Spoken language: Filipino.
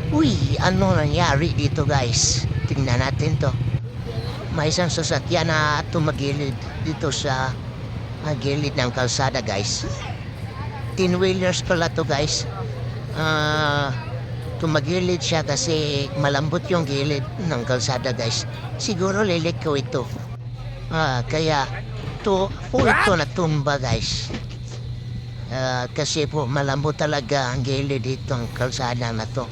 Uy, ano nangyari dito guys? Tingnan natin to. May isang sasakyan na tumagilid dito sa gilid ng kalsada guys. 10-wheelers pala to guys. Ah, tumagilid siya kasi malambot yung gilid ng kalsada guys. Siguro liliko ito. Kaya po ito natumba guys. Kasi po malambot talaga ang gilid dito ng kalsada na to.